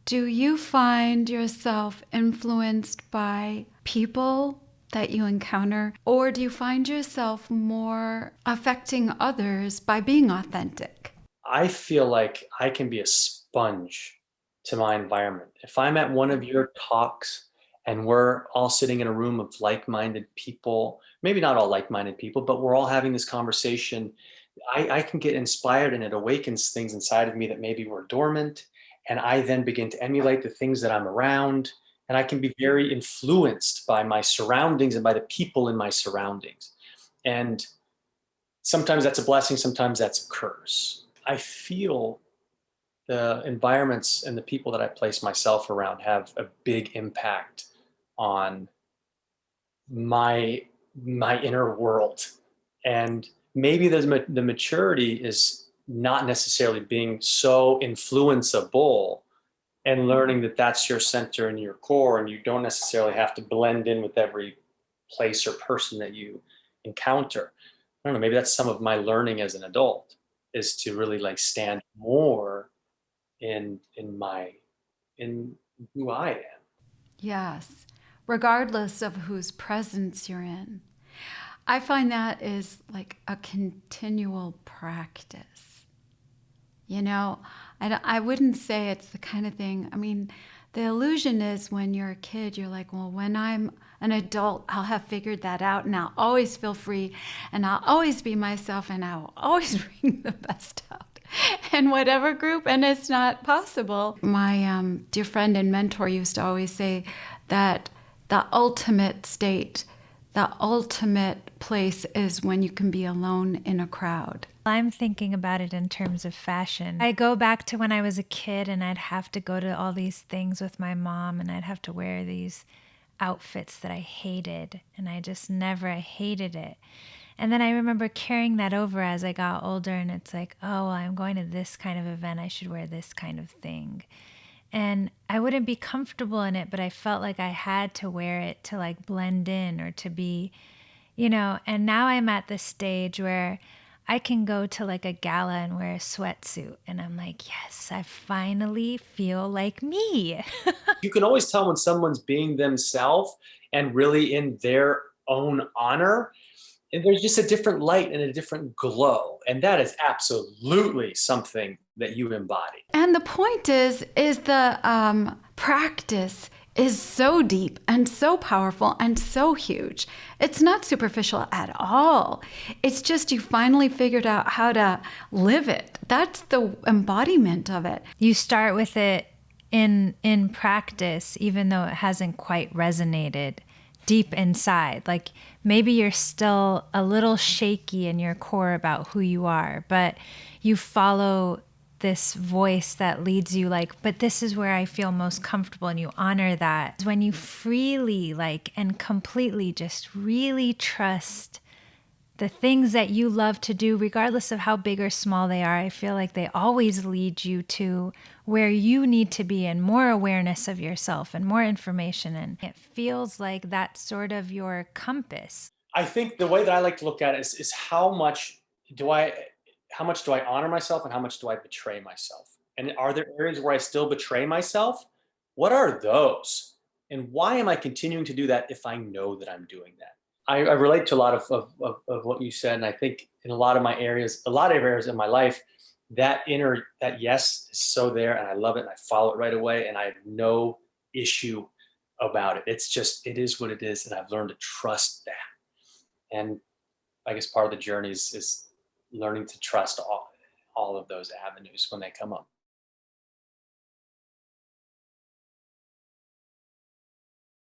Do you find yourself influenced by people that you encounter, or do you find yourself more affecting others by being authentic? I feel like I can be a sponge to my environment. If I'm at one of your talks and we're all sitting in a room of like-minded people, maybe not all like-minded people, but we're all having this conversation, I can get inspired and it awakens things inside of me that maybe were dormant. And I then begin to emulate the things that I'm around. And I can be very influenced by my surroundings and by the people in my surroundings. And sometimes that's a blessing, sometimes that's a curse. I feel the environments and the people that I place myself around have a big impact on my my inner world. And maybe the maturity is not necessarily being so influenceable and learning that that's your center and your core, and you don't necessarily have to blend in with every place or person that you encounter. I don't know, maybe that's some of my learning as an adult, is to really like stand more in who I am. Yes, regardless of whose presence you're in. I find that is like a continual practice. You know, I wouldn't say it's the kind of thing, I mean, the illusion is when you're a kid, you're like, well, when I'm an adult, I'll have figured that out and I'll always feel free and I'll always be myself and I'll always bring the best out in whatever group. And it's not possible. My dear friend and mentor used to always say that the ultimate state, the ultimate place is when you can be alone in a crowd. I'm thinking about it in terms of fashion. I go back to when I was a kid and I'd have to go to all these things with my mom and I'd have to wear these outfits that I hated. And I hated it. And then I remember carrying that over as I got older and it's like, oh, well, I'm going to this kind of event. I should wear this kind of thing. And I wouldn't be comfortable in it, but I felt like I had to wear it to like blend in or to be, and now I'm at the stage where I can go to like a gala and wear a sweatsuit. And I'm like, yes, I finally feel like me. You can always tell when someone's being themselves and really in their own honor. And there's just a different light and a different glow. And that is absolutely something that you embody. And the point is the practice is so deep and so powerful and so huge. It's not superficial at all. It's just you finally figured out how to live it. That's the embodiment of it. You start with it in practice, even though it hasn't quite resonated deep inside. Like maybe you're still a little shaky in your core about who you are, but you follow this voice that leads you like, but this is where I feel most comfortable, and you honor that. When you freely like and completely just really trust the things that you love to do, regardless of how big or small they are, I feel like they always lead you to where you need to be and more awareness of yourself and more information. And it feels like that's sort of your compass. I think the way that I like to look at it is do I how much do I honor myself and how much do I betray myself? And are there areas where I still betray myself? What are those? And why am I continuing to do that if I know that I'm doing that? I relate to a lot of what you said. And I think in a lot of areas in my life, that yes is so there and I love it and I follow it right away and I have no issue about it. It's just, it is what it is. And I've learned to trust that. And I guess part of the journey is learning to trust all of those avenues when they come up.